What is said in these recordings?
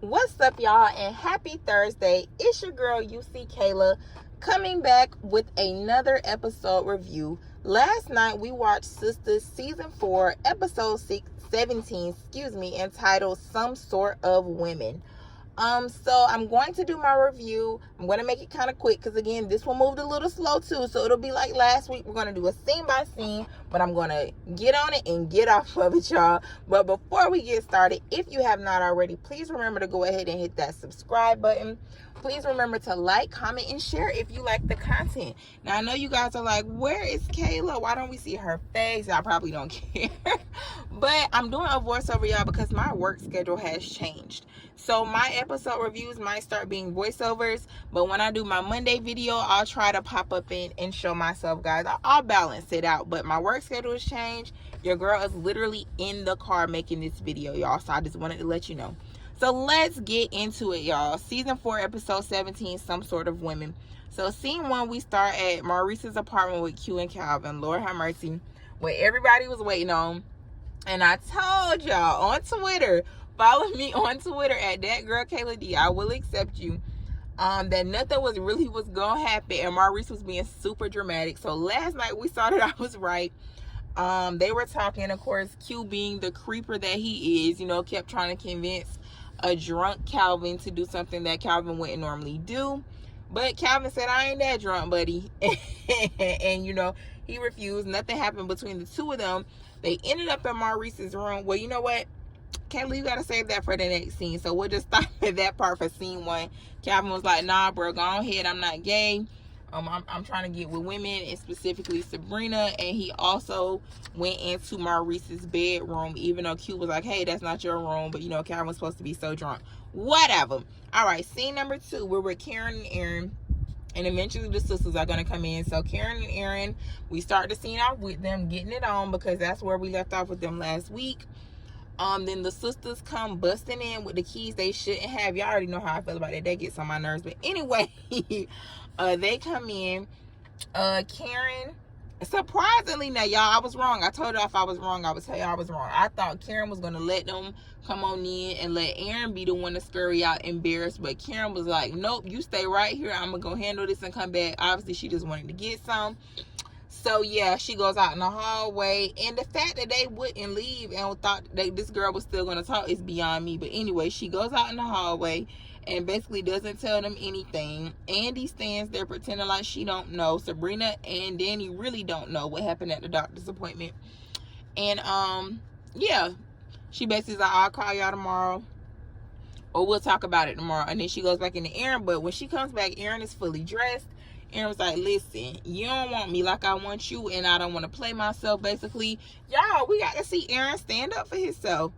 What's up, y'all, and happy Thursday. It's your girl UC Kayla coming back with another episode review. Last night we watched Sistas season 4 episode 17 entitled Some Sort of Women. So I'm going to do my review. I'm going to make it kind of quick because, again, this one moved a little slow too. So it'll be like last week. We're going to do a scene by scene, but I'm going to get on it and get off of it, y'all. But before we get started, if you have not already, please remember to go ahead and hit that subscribe button. Please remember to like, comment, and share if you like the content. Now, I know you guys are like, where is Kayla? Why don't we see her face? I probably don't care. But I'm doing a voiceover, y'all, because my work schedule has changed. So my episode reviews might start being voiceovers, but when I do my Monday video, I'll try to pop up in and show myself, guys. I'll balance it out, but my work schedule has changed. Your girl is literally in the car making this video, y'all, so I just wanted to let you know. So let's get into it, y'all. Season 4, episode 17, Some Sort of Women. So scene 1, we start at Maurice's apartment with Q and Calvin. Lord have mercy. What everybody was waiting on. And I told y'all on Twitter, follow me on Twitter at @ThatGirlKaylaD. I will accept you. That nothing was gonna happen, and Maurice was being super dramatic. So last night we saw that I was right. They were talking, of course, Q being the creeper that he is, kept trying to convince a drunk Calvin to do something that Calvin wouldn't normally do. But Calvin said, I ain't that drunk, buddy. and he refused. Nothing happened between the two of them. They ended up in Maurice's room. Well, you know what? Kayla, you gotta save that for the next scene. So we'll just stop at that part for scene 1. Calvin was like, nah, bro, go ahead. I'm not gay. I'm trying to get with women, and specifically Sabrina. And he also went into Maurice's bedroom, even though Q was like, hey, that's not your room. But, Calvin was supposed to be so drunk. Whatever. All right, scene number 2, we're with Karen and Aaron. And eventually the sisters are going to come in. So Karen and Aaron, we start the scene off with them getting it on because that's where we left off with them last week. Then the sisters come busting in with the keys they shouldn't have. Y'all already know how I feel about that. That gets on my nerves. But anyway, they come in. Karen, surprisingly, now, y'all, I was wrong. I told y'all if I was wrong, I would tell y'all I was wrong. I thought Karen was going to let them come on in and let Aaron be the one to scurry out embarrassed. But Karen was like, nope, you stay right here. I'm going to go handle this and come back. Obviously, she just wanted to get some. So, yeah, she goes out in the hallway. And the fact that they wouldn't leave and thought that this girl was still going to talk is beyond me. But anyway, she goes out in the hallway and basically doesn't tell them anything. Andy stands there pretending like she don't know. Sabrina and Danny really don't know what happened at the doctor's appointment. And, yeah, she basically is like, I'll call y'all tomorrow. Or we'll talk about it tomorrow. And then she goes back into Aaron. But when she comes back, Aaron is fully dressed. Aaron was like, listen, you don't want me like I want you, and I don't want to play myself, basically. Y'all, we got to see Aaron stand up for himself.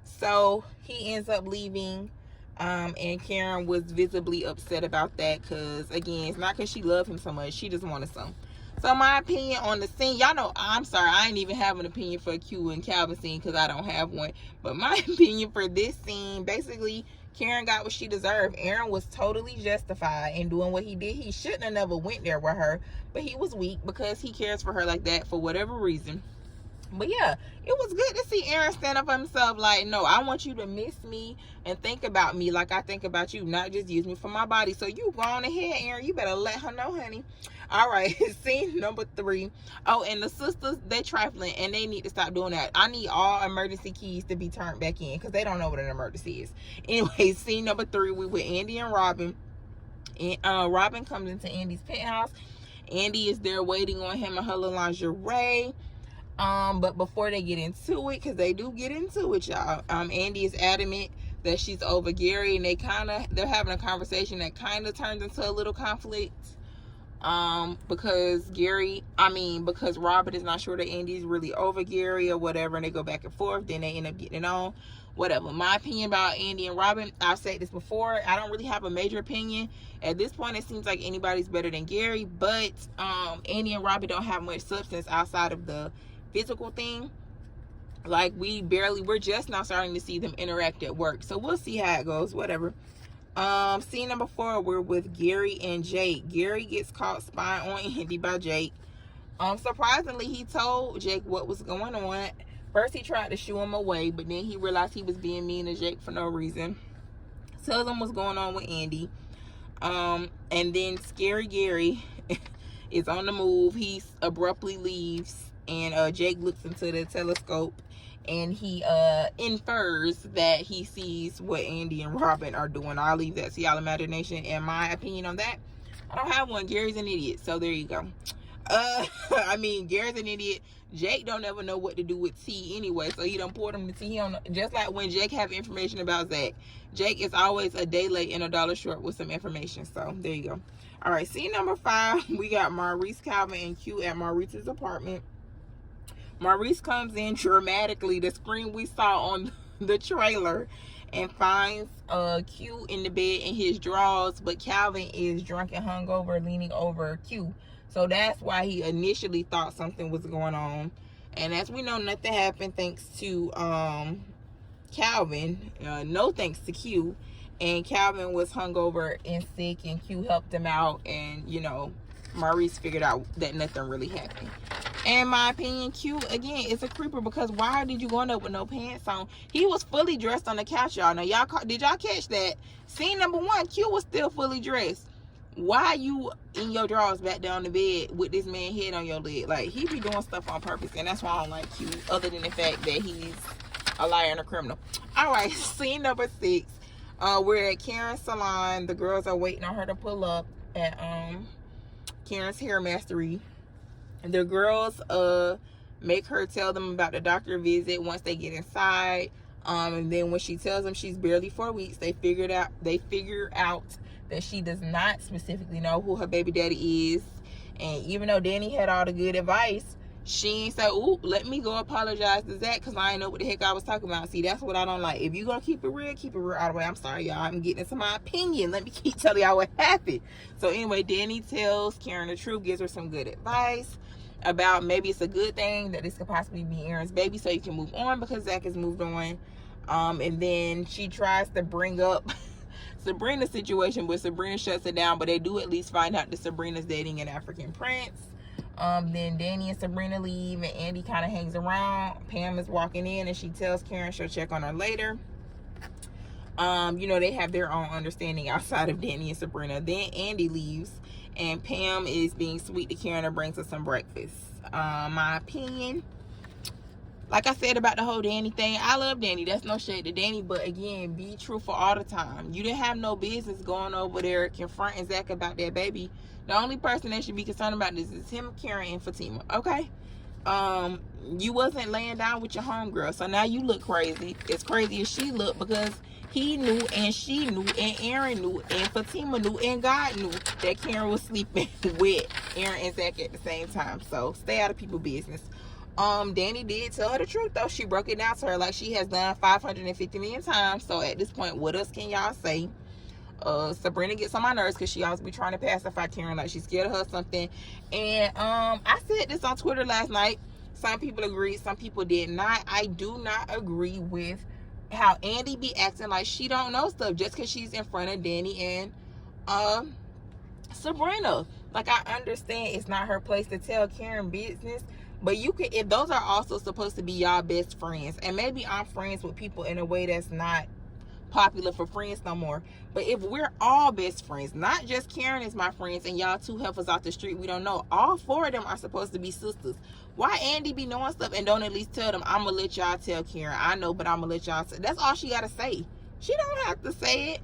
So he ends up leaving, and Karen was visibly upset about that because, again, it's not because she loved him so much. She just wanted some. So my opinion on the scene, y'all know, I'm sorry, I ain't even have an opinion for Q and Calvin scene because I don't have one. But my opinion for this scene, basically, Karen got what she deserved. Aaron was totally justified in doing what he did. He shouldn't have never went there with her, but he was weak because he cares for her like that for whatever reason. But yeah, it was good to see Aaron stand up for himself. Like, no, I want you to miss me and think about me like I think about you, not just use me for my body. So you go on ahead, Aaron. You better let her know, honey. All right, scene number 3. Oh, and the sisters, they trifling, and they need to stop doing that. I need all emergency keys to be turned back in because they don't know what an emergency is. Anyway, scene number 3, we with Andy and Robin. And Robin comes into Andy's penthouse. Andy is there waiting on him in her little lingerie. But before they get into it, because they do get into it, y'all, Andy is adamant that she's over Gary, and they're having a conversation that kind of turns into a little conflict. Because Robin is not sure that Andy's really over Gary or whatever, and they go back and forth, then they end up getting it on. Whatever. My opinion about Andy and Robin, I've said this before, I don't really have a major opinion. At this point, it seems like anybody's better than Gary, but Andy and Robin don't have much substance outside of the physical thing. Like, we're just now starting to see them interact at work. So we'll see how it goes. Whatever. Scene number 4, we're with Gary and Jake. Gary gets caught spying on Andy by Jake. Surprisingly, he told Jake what was going on. First, he tried to shoo him away, but then he realized he was being mean to Jake for no reason. tells him what's going on with Andy. And then Scary Gary is on the move. He abruptly leaves, and Jake looks into the telescope, and he infers that he sees what Andy and Robin are doing. I'll leave that to y'all imagination. And my opinion on that, I don't have one. Gary's an idiot, so there you go. I mean, Gary's an idiot. Jake don't ever know what to do with tea anyway, so he done poured him the tea. He don't know. Just like when Jake have information about Zach, Jake is always a day late and $1 short with some information. So there you go. All right, scene number 5, we got Maurice, Calvin, and Q at Maurice's apartment. Maurice comes in dramatically, the screen we saw on the trailer, and finds Q in the bed in his drawers, but Calvin is drunk and hungover, leaning over Q. So that's why he initially thought something was going on. And as we know, nothing happened thanks to Calvin. No thanks to Q. And Calvin was hungover and sick, and Q helped him out. And, you know, Maurice figured out that nothing really happened. In my opinion, Q, again, is a creeper, because why did you go up with no pants on? He was fully dressed on the couch, y'all. Now, did y'all catch that? Scene number 1, Q was still fully dressed. Why you in your drawers back down the bed with this man head on your leg? Like, he be doing stuff on purpose, and that's why I don't like Q, other than the fact that he's a liar and a criminal. All right, scene number 6. We're at Karen's salon. The girls are waiting on her to pull up at Karen's Hair Mastery. The girls make her tell them about the doctor visit once they get inside. And then when she tells them she's barely 4 weeks, they figure out that she does not specifically know who her baby daddy is. And even though Danny had all the good advice, she ain't say, ooh, let me go apologize to Zach, because I ain't know what the heck I was talking about. See, that's what I don't like. If you gonna keep it real all the way. I'm sorry, y'all. I'm getting into my opinion. Let me keep telling y'all what happened. So anyway, Danny tells Karen the truth, gives her some good advice about maybe it's a good thing that this could possibly be Aaron's baby, so you can move on because Zach has moved on. And then she tries to bring up Sabrina's situation, but Sabrina shuts it down. But they do at least find out that Sabrina's dating an African prince. Then Danny and Sabrina leave, and Andy kind of hangs around. Pam is walking in, and she tells Karen she'll check on her later. You know, they have their own understanding outside of Danny and Sabrina. Then Andy leaves, and Pam is being sweet to Karen and brings her some breakfast. My opinion, like I said about the whole Danny thing, I love Danny. That's no shade to Danny, but again, be truthful all the time. You didn't have no business going over there confronting Zach about that baby. The only person that should be concerned about this is him, Karen, and Fatima, okay? You wasn't laying down with your homegirl, so now you look crazy. As crazy as she looked, because he knew, and she knew, and Aaron knew, and Fatima knew, and God knew that Karen was sleeping with Aaron and Zach at the same time. So stay out of people's business. Danny did tell her the truth, though. She broke it down to her like she has done 550 million times. So at this point, what else can y'all say? Sabrina gets on my nerves because she always be trying to pacify Karen like she's scared of her or something. And I said this on Twitter last night. Some people agreed, some people did not. I do not agree with how Andy be acting like she don't know stuff just because she's in front of Danny and Sabrina. Like, I understand it's not her place to tell Karen business, but you can, if those are also supposed to be y'all best friends, and maybe I'm friends with people in a way that's not popular for friends no more, but if we're all best friends, not just Karen is my friends and y'all two heifers off the street we don't know, all 4 of them are supposed to be sisters. Why Andy be knowing stuff and don't at least tell them, I'm gonna let y'all tell Karen? I know, but I'm gonna let y'all tell. That's all she gotta say. She don't have to say it.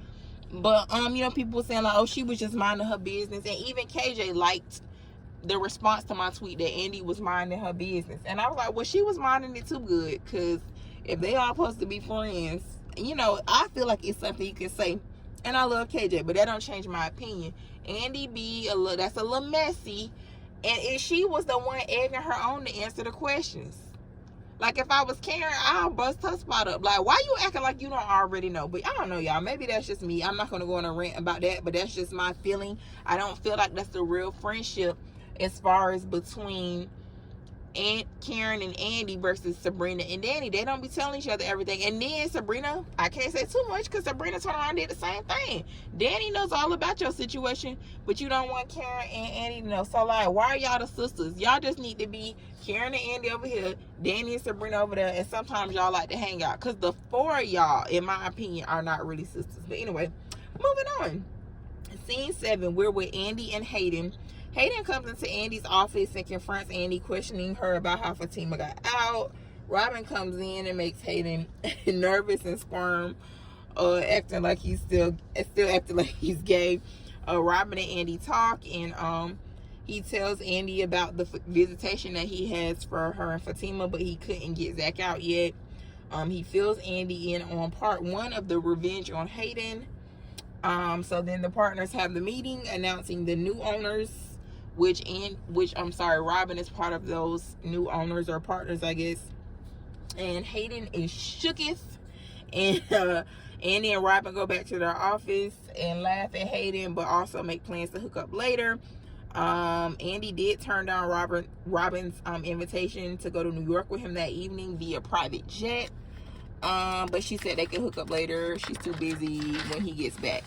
But you know, people were saying like, oh, she was just minding her business. And even KJ liked the response to my tweet that Andy was minding her business. And I was like, well, she was minding it too good, because if they all supposed to be friends, you know, I feel like it's something you can say. And I love KJ, but that don't change my opinion. Andy be a little, that's a little messy. And if she was the one egging her on to answer the questions. Like, if I was Karen, I'll bust her spot up. Like, why you acting like you don't already know? But I don't know, y'all. Maybe that's just me. I'm not going to go on a rant about that, but that's just my feeling. I don't feel like that's the real friendship as far as between and Karen and Andy versus Sabrina and Danny. They don't be telling each other everything. And then Sabrina, I can't say too much because Sabrina turned around and did the same thing. Danny knows all about your situation, but you don't want Karen and Andy to know. So, like, why are y'all the sisters? Y'all just need to be Karen and Andy over here, Danny and Sabrina over there, and sometimes y'all like to hang out. Because the four of y'all, in my opinion, are not really sisters. But anyway, moving on. Scene 7, we're with Andy and Hayden. Hayden comes into Andy's office and confronts Andy, questioning her about how Fatima got out. Robin comes in and makes Hayden nervous and squirm, acting like he's still acting like he's gay. Robin and Andy talk, and he tells Andy about the visitation that he has for her and Fatima, but he couldn't get Zach out yet. He fills Andy in on part 1 of the revenge on Hayden. So then the partners have the meeting announcing the new owners, which Robin is part of those new owners or partners, I guess. And Hayden is shooketh, and Andy and Robin go back to their office and laugh at Hayden, but also make plans to hook up later. Andy did turn down Robin's invitation to go to New York with him that evening via private jet. But she said they could hook up later. She's too busy when he gets back.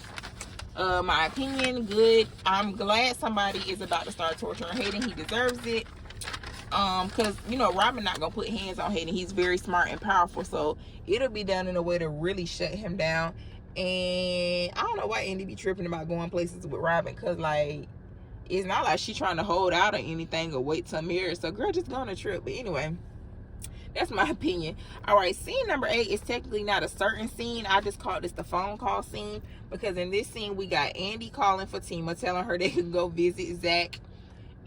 My opinion, good. I'm glad somebody is about to start torturing Hayden. He deserves it. Because, Robin not going to put hands on Hayden. He's very smart and powerful. So, it'll be done in a way to really shut him down. And I don't know why Andy be tripping about going places with Robin. Because, like, it's not like she's trying to hold out or anything or wait till marriage. So, girl, just go on a trip. But anyway, that's my opinion. All right, scene number 8 is technically not a certain scene. I just called this the phone call scene, because in this scene we got Andy calling Fatima, telling her they can go visit Zach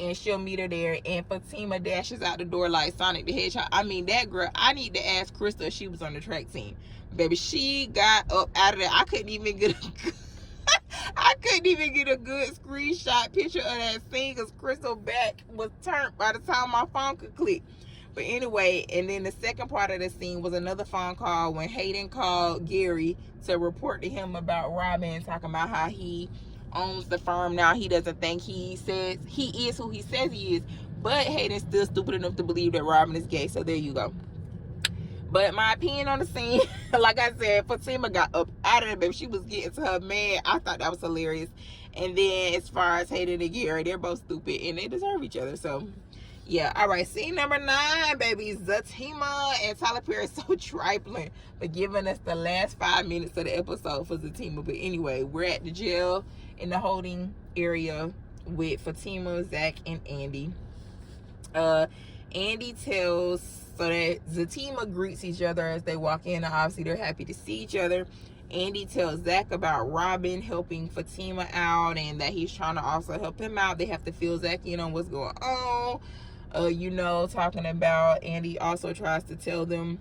and she'll meet her there, and Fatima dashes out the door like Sonic the Hedgehog. I mean, that girl, I need to ask Krista if she was on the track team. Baby, she got up out of there. I couldn't even get a good screenshot picture of that scene because Crystal's back was turned by the time my phone could click. But anyway, and then the second part of the scene was another phone call when Hayden called Gary to report to him about Robin, talking about how he owns the firm now. He doesn't think he is who he says he is, but Hayden's still stupid enough to believe that Robin is gay. So there you go. But my opinion on the scene, like I said, Fatima got up out of there, baby. She was getting to her man. I thought that was hilarious. And then as far as Hayden and Gary, they're both stupid and they deserve each other. So yeah, all right, scene number 9, baby. Zatima and Tyler Perry is so trifling for giving us the last 5 minutes of the episode for Zatima. But anyway, we're at the jail in the holding area with Fatima, Zach, and Andy. Andy tells, so that Zatima greets each other as they walk in, and obviously they're happy to see each other. Andy tells Zach about Robin helping Fatima out and that he's trying to also help him out. They have to fill Zach in on what's going on. Talking about, Andy also tries to tell them,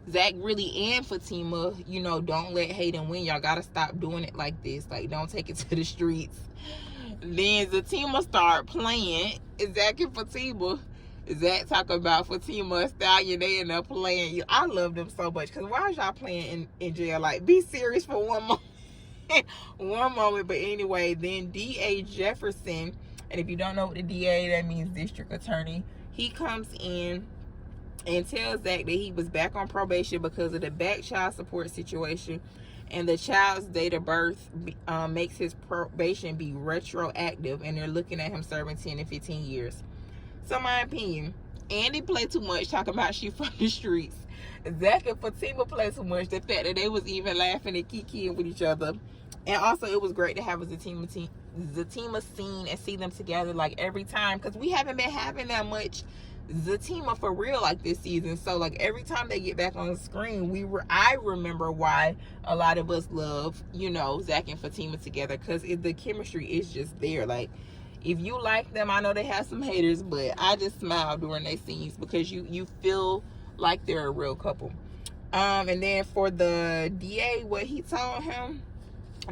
Zach really and Fatima, don't let Hayden win. Y'all gotta stop doing it like this. Like, don't take it to the streets. Then Zatima start playing Zach and Fatima. Zach talk about Fatima Stallion. They end up playing. I love them so much. Because why is y'all playing in jail? Like, be serious for one moment. One moment. But anyway, then D.A. Jefferson, and if you don't know what the DA, that means district attorney, he comes in and tells Zach that he was back on probation because of the back child support situation, and the child's date of birth makes his probation be retroactive, and they're looking at him serving 10 and 15 years. So my opinion, Andy played too much talking about she from the streets. Zach and Fatima played too much. The fact that they was even laughing and kikiing with each other. And also, it was great to have a Zatima scene and see them together like every time, because we haven't been having that much Zatima for real like this season. So like every time they get back on the screen, I remember why a lot of us love Zach and Fatima together, because the chemistry is just there. Like, if you like them, I know they have some haters, but I just smile during their scenes because you feel like they're a real couple. And then for the DA, what he told him,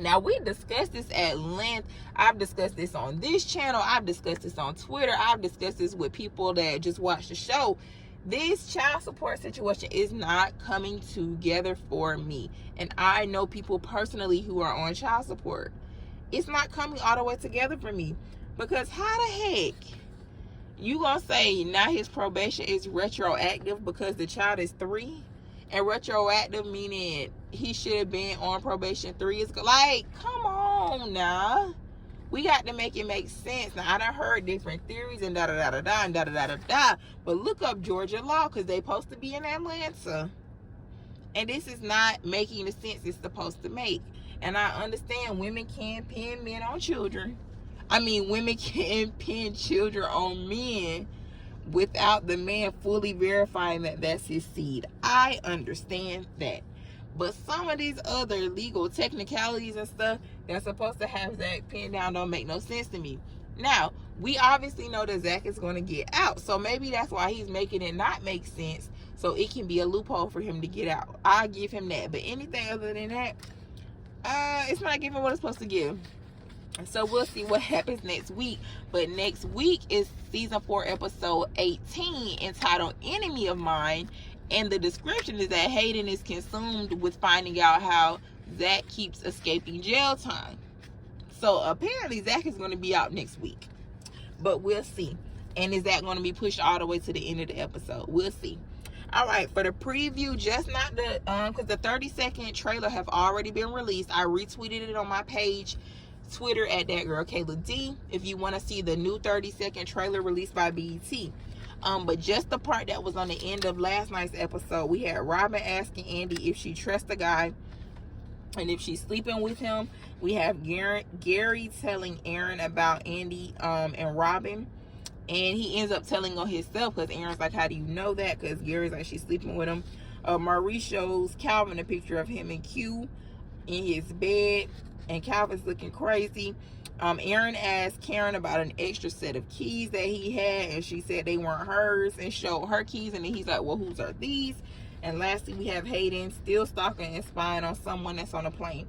now we discussed this at length. I've discussed this on this channel. I've discussed this on Twitter. I've discussed this with people that just watch the show. This child support situation is not coming together for me. And I know people personally who are on child support. It's not coming all the way together for me. Because how the heck You gonna say now his probation is retroactive because the child is 3? And retroactive meaning he should have been on probation 3 years ago. Like, come on now. We got to make it make sense. Now, I done heard different theories and da-da-da-da-da and da-da-da-da-da. But look up Georgia law because they supposed to be in Atlanta. And this is not making the sense it's supposed to make. And I understand women can pin men on children. I mean, women can pin children on men without the man fully verifying that that's his seed. I understand that. But some of these other legal technicalities and stuff that's supposed to have Zach pinned down don't make no sense to me. Now, we obviously know that Zach is going to get out. So maybe that's why he's making it not make sense. So it can be a loophole for him to get out. I'll give him that. But anything other than that, it's not giving what it's supposed to give. So we'll see what happens next week. But next week is season 4, episode 18, entitled Enemy of Mine. And the description is that Hayden is consumed with finding out how Zach keeps escaping jail time. So apparently Zach is going to be out next week. But we'll see. And is that going to be pushed all the way to the end of the episode? We'll see. All right, for the preview, just not the because the 30-second trailer have already been released. I retweeted it on my page, Twitter, at that girl Kayla D, if you want to see the new 30-second trailer released by BET. But just the part that was on the end of last night's episode, we had Robin asking Andy if she trusts the guy and if she's sleeping with him. We have Gary telling Aaron about Andy and Robin. And he ends up telling on himself because Aaron's like, how do you know that? Because Gary's like, she's sleeping with him. Maurice shows Calvin a picture of him and Q in his bed. And Calvin's looking crazy. Aaron asked Karen about an extra set of keys that he had. And she said they weren't hers and showed her keys. And then he's like, well, whose are these? And lastly, we have Hayden still stalking and spying on someone that's on a plane.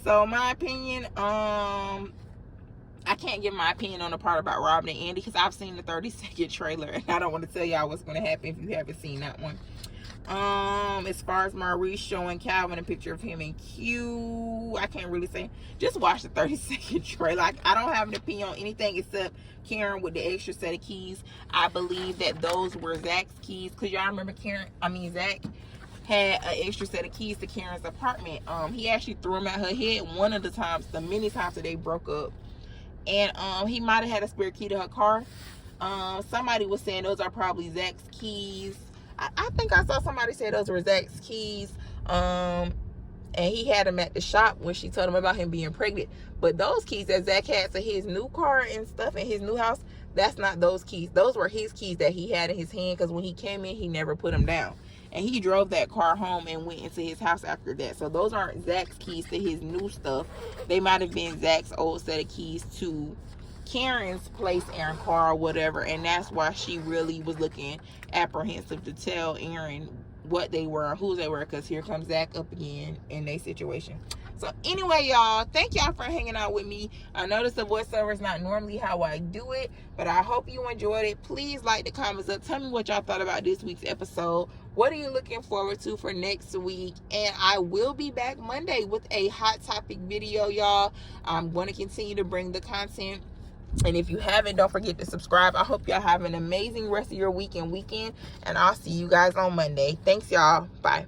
So my opinion, I can't give my opinion on the part about Robin and Andy because I've seen the 30-second trailer and I don't want to tell y'all what's going to happen if you haven't seen that one. As far as Maurice showing Calvin a picture of him and Q, I can't really say. Just watch the 30-second trailer. I don't have an opinion on anything except Karen with the extra set of keys. I believe that those were Zach's keys because y'all remember Zach had an extra set of keys to Karen's apartment. He actually threw them at her head one of the times, the many times that they broke up. And he might have had a spare key to her car. Somebody was saying those are probably Zach's keys. I think I saw somebody say those were Zach's keys. And he had them at the shop when she told him about him being pregnant. But those keys that Zach had to his new car and stuff in his new house, that's not those keys. Those were his keys that he had in his hand because when he came in, he never put them down. And he drove that car home and went into his house after that. So those aren't Zach's keys to his new stuff. They might have been Zach's old set of keys to Karen's place and car or whatever. And that's why she really was looking apprehensive to tell Aaron what they were and who they were. Because here comes Zach up again in their situation. So anyway, y'all, thank y'all for hanging out with me. I noticed the voiceover is not normally how I do it, but I hope you enjoyed it. Please like the comments up. Tell me what y'all thought about this week's episode. What are you looking forward to for next week? And I will be back Monday with a hot topic video, y'all. I'm going to continue to bring the content. And if you haven't, don't forget to subscribe. I hope y'all have an amazing rest of your week and weekend. And I'll see you guys on Monday. Thanks, y'all. Bye.